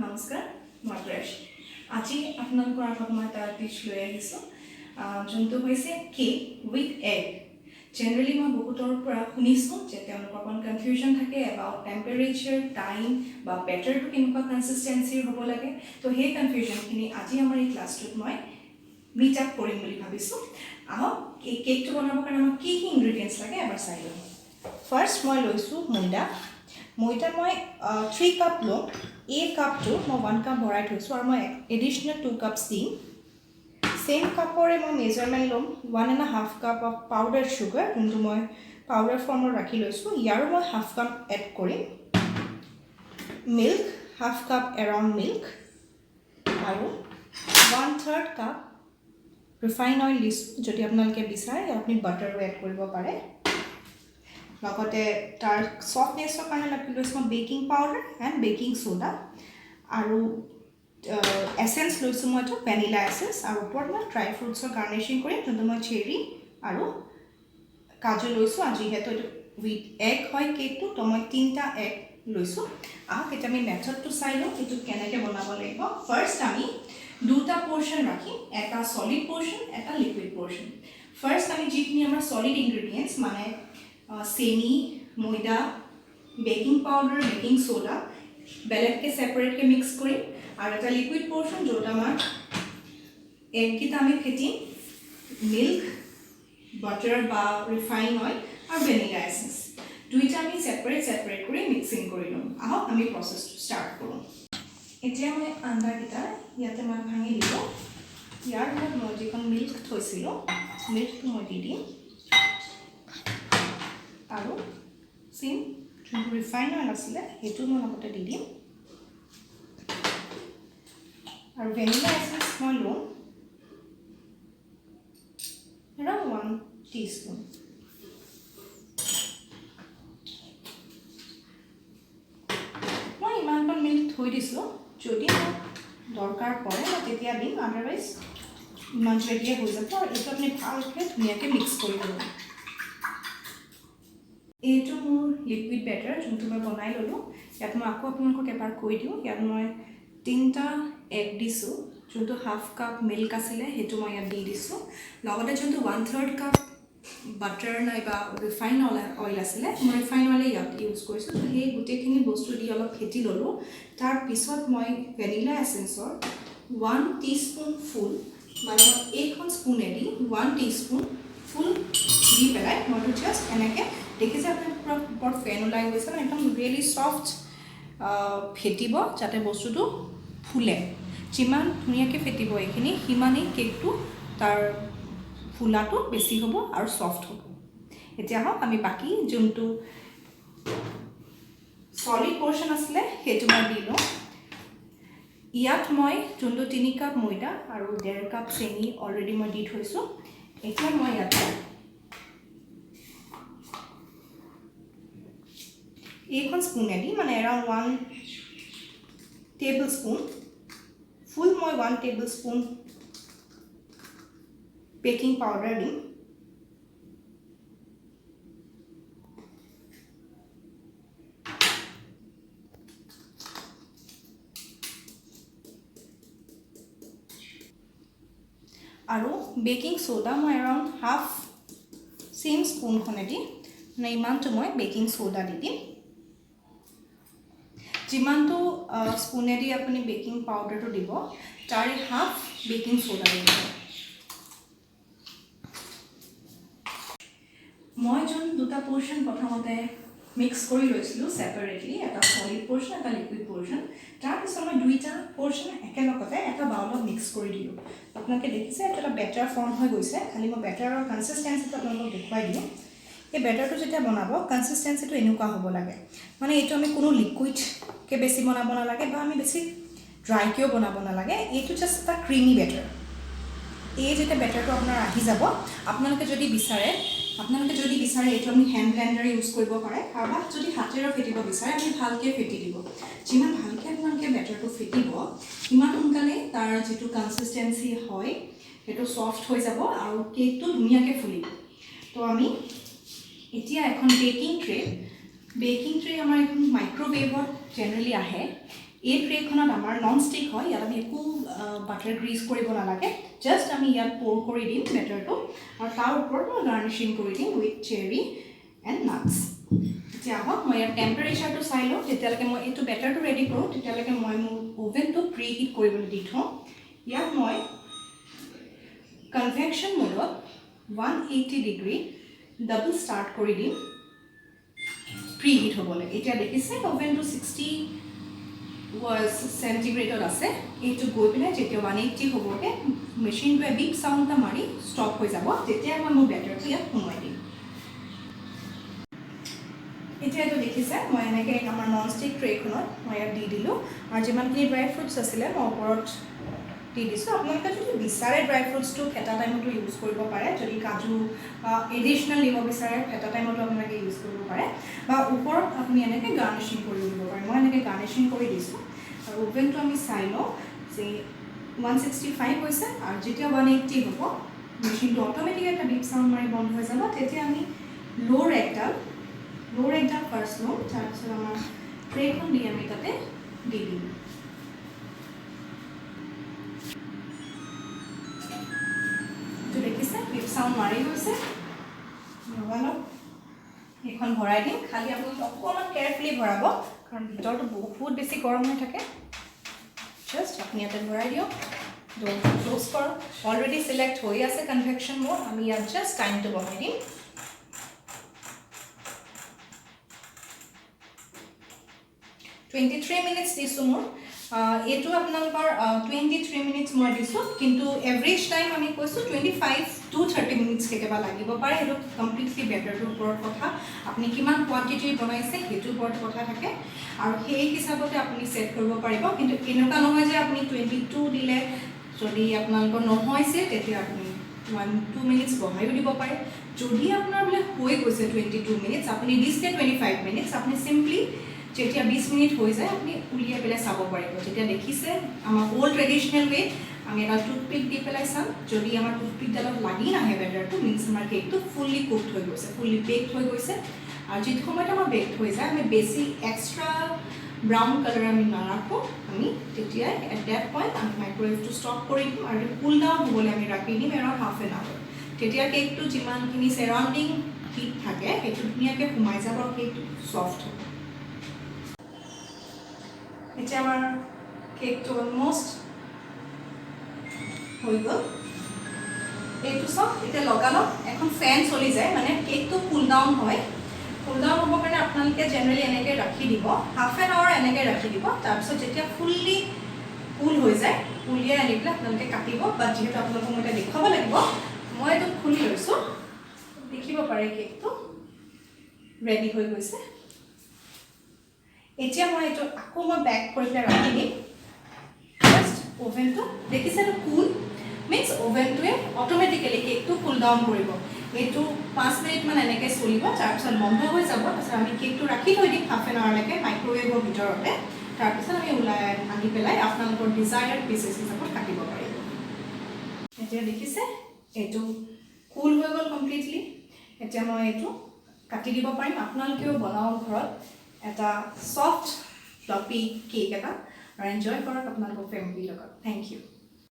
নমস্কাৰ মই প্ৰেছ আজি আপোনালোকৰ আগত মই এটা ডিছ লৈ আহিছোঁ যোনটো হৈছে কেক উইথ এগ জেনেৰেলি মই বহুতৰ পৰা শুনিছোঁ যে তেওঁলোকৰ অকণ কনফিউজন থাকে এবাউট টেম্পাৰেচাৰ টাইম বা বেটাৰটো কেনেকুৱা কনচিষ্টেঞ্চিৰ হ'ব লাগে তো সেই কনফিউজনখিনি আজি আমাৰ এই ক্লাছটোত মই মিট আপ কৰিম বুলি ভাবিছোঁ আহক এই কেকটো বনাবৰ কাৰণে আমাক কি কি ইনগ্ৰিডিয়েণ্টছ লাগে এবাৰ চাই লওঁ ফাৰ্ষ্ট মই লৈছোঁ ময়দা মই 3 কাপ লওঁ এই কাপটো মই 1 কাপ ভৰাই থৈছোঁ আৰু মই এডিশ্যনেল 2 কাপছ দিম সেম কাপৰে মই মেজাৰমেণ্ট ল'ম 1.5 কাপ অফ পাউডাৰ চুগাৰ যোনটো মই পাউডাৰ ফৰ্মত ৰাখি লৈছোঁ ইয়াৰো মই হাফ কাপ এড কৰিম milk half cup around milk আৰু 1/3 কাপ ৰিফাইন অইল দিছোঁ যদি আপোনালোকে বিচাৰে আপুনি বাটাৰো এড কৰিব পাৰে লগতে তাৰ সফটনেছৰ কাৰণে লাগি লৈছোঁ মই baking powder and baking soda আৰু এছেঞ্চ লৈছোঁ মই এইটো ভেনিলা এছেঞ্চ আৰু ওপৰত মই ড্ৰাই ফ্ৰুটছৰ গাৰ্নিচিং কৰিম যোনটো মই চেৰি আৰু কাজু লৈছোঁ আৰু যিহেতু এইটো উইথ এগ হয় কেকটো তো মই 3টা এগ লৈছোঁ আহক এতিয়া আমি মেথডটো চাই লওঁ এইটো কেনেকৈ বনাব লাগিব ফাৰ্ষ্ট আমি 2টা পৰ্শ্যন ৰাখিম এটা সলিড পৰ্শ্যন এটা লিকুইড পৰ্শ্যন ফাৰ্ষ্ট আমি যিখিনি আমাৰ সলিড ইনগ্ৰিডিয়েণ্টছ মানে চেনি ময়দা বেকিং পাউডাৰ বেকিং সোডা বেলেগকৈ ছেপাৰেটকৈ মিক্স কৰিম আৰু এটা লিকুইড পৰ্শ্যন য'ত আমাৰ এগকেইটা আমি ফেটিম মিল্ক বাটাৰ বা ৰিফাইন অইল আৰু ভেনিলা এছেঞ্চ দুইটা আমি ছেপাৰেট কৰি মিক্সিং কৰি ল'ম আহক আমি প্ৰচেছটো ষ্টাৰ্ট কৰোঁ এতিয়া মই আন্দাকেইটা ইয়াতে মই ভাঙি দিলোঁ ইয়াৰ লগত মই যিখন মিল্ক থৈছিলোঁ মিল্কটো মই দি দিম আৰু চিম যোনটো ৰিফাইন অইল আছিলে সেইটো মই লগতে দি দিম আৰু ভেনিলা এছেঞ্চ মই লওঁ এৰাউণ্ড 1 টিস্পুন মই ইমানকণ মিল্ক থৈ দিছোঁ যদি দৰকাৰ পৰে মই তেতিয়া দিম আদাৰৱাইজ ইমানটো এতিয়া হৈ যাব আৰু এইটো আপুনি ভালকৈ ধুনীয়াকৈ মিক্স কৰি ল'ব এইটো মোৰ লিকুইড বেটাৰ যোনটো মই বনাই ল'লোঁ ইয়াত মই আকৌ আপোনালোকক এবাৰ কৈ দিওঁ ইয়াত মই 3টা এগ দিছোঁ যোনটো হাফ কাপ মিল্ক আছিলে সেইটো মই ইয়াত দি দিছোঁ লগতে যোনটো 1/3 কাপ বাটাৰ নাইবা ৰিফাইন অইল আছিলে মই ৰিফাইন অইলে ইয়াত ইউজ কৰিছোঁ তো সেই গোটেইখিনি বস্তু দি অলপ ফেটি ল'লোঁ তাৰপিছত মই ভেনিলা এছেঞ্চৰ 1 টিস্পুন ফুল মানে মই এইখন স্পুনেদি 1 টিস্পুন ফুল দি পেলাই মইতো জাষ্ট এনেকৈ দেখিছে আপুনি পূৰা ওপৰত ফেন ওলাই গৈছে মানে একদম ৰিয়েলি ছফ্ট ফেটিব যাতে বস্তুটো ফুলে যিমান ধুনীয়াকৈ ফেটিব এইখিনি সিমানেই কেকটো তাৰ ফুলাটো বেছি হ'ব আৰু ছফ্ট হ'ব এতিয়া হওক আমি বাকী যোনটো সলিড পৰ্শ্যন আছিলে সেইটো মই দি লওঁ ইয়াত মই যোনটো 3 কাপ ময়দা আৰু 1.5 কাপ চেনি অলৰেডি মই দি থৈছোঁ এতিয়া মই ইয়াতে এইখন স্পুনেদি মানে এৰাউণ্ড 1 টেবল স্পুন ফুল মই 1 টেবল স্পুন বেকিং পাউডাৰ দিম আৰু বেকিং সোডা মই এৰাউণ্ড হাফ চেম স্পুনখনেদি মানে ইমানটো মই বেকিং সোডা দি দিম যিমানটো স্পুনেদি আপুনি বেকিং পাউডাৰটো দিব তাৰে হাফ বেকিং সোডা দিব মই যোন 2টা পৰ্শ্যন প্ৰথমতে মিক্স কৰি লৈছিলোঁ ছেপাৰেটলি এটা সলিড পৰ্শ্যন এটা লিকুইড পৰ্শ্যন তাৰপিছত মই 2টা পৰ্শ্যন একেলগতে এটা বাউলত মিক্স কৰি দিলোঁ আপোনালোকে দেখিছে এটা বেটাৰ ফৰ্ম হৈ গৈছে খালি মই বেটাৰৰ কনচিষ্টেঞ্চিটো আপোনালোকক দেখুৱাই দিওঁ এই বেটাৰটো যেতিয়া বনাব কনচিষ্টেঞ্চিটো এনেকুৱা হ'ব লাগে মানে এইটো আমি কোনো লিকুইডকৈ বেছি বনাব নালাগে বা আমি বেছি ড্ৰাইকৈও বনাব নালাগে এইটো জাষ্ট এটা ক্ৰিমি বেটাৰ এই যেতিয়া বেটাৰটো আপোনাৰ আহি যাব আপোনালোকে যদি বিচাৰে এইটো আপুনি হেণ্ড ব্লেণ্ডাৰ ইউজ কৰিব পাৰে কাৰোবাক যদি হাতেৰে ফেটিব বিচাৰে আপুনি ভালকৈ ফেটি দিব যিমান ভালকৈ আপোনালোকে বেটাৰটো ফেটিব সিমান সোনকালে তাৰ যিটো কনচিষ্টেঞ্চি হয় সেইটো ছফ্ট হৈ যাব আৰু কেকটো ধুনীয়াকৈ ফুলিব তো আমি এতিয়া এখন বেকিং ট্ৰে আমাৰ এখন মাইক্ৰ'ৱেভত জেনেৰেলি আহে এই ট্ৰেখনত আমাৰ নন ষ্টিক হয়, ইয়াত আমি একো বাটাৰ গ্ৰীজ কৰিব নালাগে, জাষ্ট আমি ইয়াত প'ৰ কৰি দিম বেটাৰটো আৰু তাৰ ওপৰত মই গাৰ্নিচিং কৰি দিম উইথ চেৰি এণ্ড নাটছ। এতিয়া আহক মই ইয়াৰ টেম্পাৰেচাৰটো চাই লওঁ, যেতিয়ালৈকে মই এইটো বেটাৰটো ৰেডি কৰোঁ তেতিয়ালৈকে মই মোৰ অ'ভেনটো প্ৰি হিট কৰিবলৈ দি থওঁ। ইয়াত মই কনভেকশ্যন মোডত 180 ডিগ্ৰী ডাবল ষ্টাৰ্ট কৰি দিম প্ৰি হিট হ'বলৈ। এতিয়া দেখিছে অ'ভেনটো 60 চেণ্টিগ্ৰেডত আছে, এইটো গৈ পিনে যেতিয়া 180 হ'বগৈ মেচিনটোৱে বিপ চাউণ্ড এটা মাৰি ষ্টপ হৈ যাব, তেতিয়া মই মোৰ বেটাৰটো ইয়াত সোমোৱাই দিম। এতিয়া এইটো দেখিছে মই এনেকৈ আমাৰ নন ষ্টিক ট্ৰেখনত মই ইয়াত দি দিলোঁ আৰু যিমানখিনি ড্ৰাই ফ্ৰুটছ আছিলে মই ওপৰত দি দিছোঁ। আপোনালোকে যদি বিচাৰে ড্ৰাই ফ্ৰুটছটো ফেটা টাইমতো ইউজ কৰিব পাৰে, যদি কাজু এডিশ্যনেল দিব বিচাৰে ফেটা টাইমতো আপোনালোকে ইউজ কৰিব পাৰে, বা ওপৰত আপুনি এনেকৈ গাৰ্নিচিং কৰি দিব পাৰে। মই এনেকৈ গাৰ্নিচিং কৰি দিছোঁ আৰু অ'ভেনটো আমি চাই লওঁ যে 165 হৈছে আৰু যেতিয়া 180 হ'ব মেচিনটো অট'মেটিক এটা বিপ চাউণ্ড মাৰি বন্ধ হৈ যাব। তেতিয়া আমি ল'ৰ একডাল ফাৰ্ষ্ট ল'ম, তাৰপিছত আমাৰ ট্ৰেখন দি আমি তাতে দি দিম। দেখিছে বিপ চাউণ্ড মাৰি গৈছে, লগালগ এইখন ভৰাই দিম। খালি আপোনালোকে অকণমান কেয়াৰফুলি ভৰাব কাৰণ ভিতৰটো বহুত বেছি গৰম হৈ থাকে। জাষ্ট আপুনি ইয়াতে ভৰাই দিয়ক, ড'ৰটো ক্ল'জ কৰক। অলৰেডি চিলেক্ট হৈ আছে কনভেকশ্যন মোড, আমি ইয়াত জাষ্ট টাইমটো বঢ়াই দিম। 23 মিনিটছ দিছোঁ মোৰ, এইটো আপোনালোকৰ 23 মিনিটছ মই দিছোঁ, কিন্তু এভাৰেজ টাইম আমি কৈছোঁ 25 to 30 মিনিটছ কেতিয়াবা লাগিব পাৰে। সেইটো কমপ্লিটলি বেটাৰটোৰ ওপৰত কথা, আপুনি কিমান কোৱাণ্টিটিৰ বনাইছে সেইটোৰ ওপৰত কথা থাকে আৰু সেই হিচাপতে আপুনি ছেট কৰিব পাৰিব। কিন্তু এনেকুৱা নহয় যে আপুনি 22 দিলে যদি আপোনালোকৰ নহৈছে তেতিয়া আপুনি 1-2 মিনিটছ বঢ়াইও দিব পাৰে। যদি আপোনাৰ বোলে হৈ গৈছে 22 মিনিটছ, আপুনি দিছে 25 মিনিটছ, আপুনি চিম্পলি যেতিয়া 20 মিনিট হৈ যায় আপুনি উলিয়াই পেলাই চাব পাৰিব। যেতিয়া দেখিছে আমাৰ অল্ড ট্ৰেডিশ্যনেল ৱে আমি এটা টুথপিক দি পেলাই চাম, যদি আমাৰ টুথপিকডালত লাগি নাহে বেটাৰটো মিনছ আমাৰ কেকটো ফুল্লি কুকড হৈ গৈছে, ফুল্লি বেকড হৈ গৈছে। আৰু যিটো সময়ত আমাৰ বেকড হৈ যায় আমি বেছি এক্সট্ৰা ব্ৰাউন কালাৰ আমি নাৰাখোঁ, আমি তেতিয়াই এট ডেট পইণ্ট আমি মাইক্ৰৱেভটো ষ্টপ কৰি দিম আৰু কুল ডাউন হ'বলৈ আমি ৰাখি দিম এৰাউণ্ড হাফ এন আৱাৰ। তেতিয়া কেকটো যিমানখিনি চেৰাউণ্ডিং হিট থাকে সেইটো ধুনীয়াকৈ সোমাই যাব আৰু কেকটো ছফ্ট হ'ব। এতিয়া আমাৰ কেকটো অলমষ্ট হৈ গ'ল। এইটো চাওক, এতিয়া লগালগ এখন ফেন চলি যায়, মানে কেকটো কুল ডাউন হয়। কুল ডাউন হ'বৰ কাৰণে আপোনালোকে জেনেৰেলি এনেকৈ ৰাখি দিব, হাফ এন আৱাৰ এনেকৈ ৰাখি দিব। তাৰপিছত যেতিয়া ফুল্লি কুল হৈ যায় উলিয়াই আনি পেলাই আপোনালোকে কাটিব। বাট যিহেতু আপোনালোকক মই এতিয়া দেখুৱাব লাগিব, মই এইটো খুলি লৈছোঁ, দেখিব পাৰে কেকটো ৰেডি হৈ গৈছে। এতিয়া মই এইটো আকৌ মই বেক কৰি পেলাই ৰাখি দিম। জাষ্ট অ'ভেনটো দেখিছে এইটো কুল মিনছ অ'ভেনটোৱে অট'মেটিকেলি কেকটো কুল ডাউন কৰিব। এইটো 5 মিনিটমান এনেকৈ চলিব, তাৰপিছত বন্ধ হৈ যাব। তাৰপিছত আমি কেকটো ৰাখি থৈ দিম হাফ এন আৱাৰলৈকে মাইক্ৰৱেভৰ ভিতৰতে। তাৰপিছত আমি ওলাই আনি পেলাই আপোনালোকৰ ডিজায়াৰ্ড পিচেছ হিচাপত কাটিব পাৰিব। এতিয়া দেখিছে এইটো কুল হৈ গ'ল কমপ্লিটলি। এতিয়া মই এইটো কাটি দিব পাৰিম। আপোনালোকেও বনাওক ঘৰত এটা ছফ্ট ফ্লপি কেক এটা আৰু এনজয় কৰক আপোনালোকৰ ফেমিলিৰ লগত। Thank U.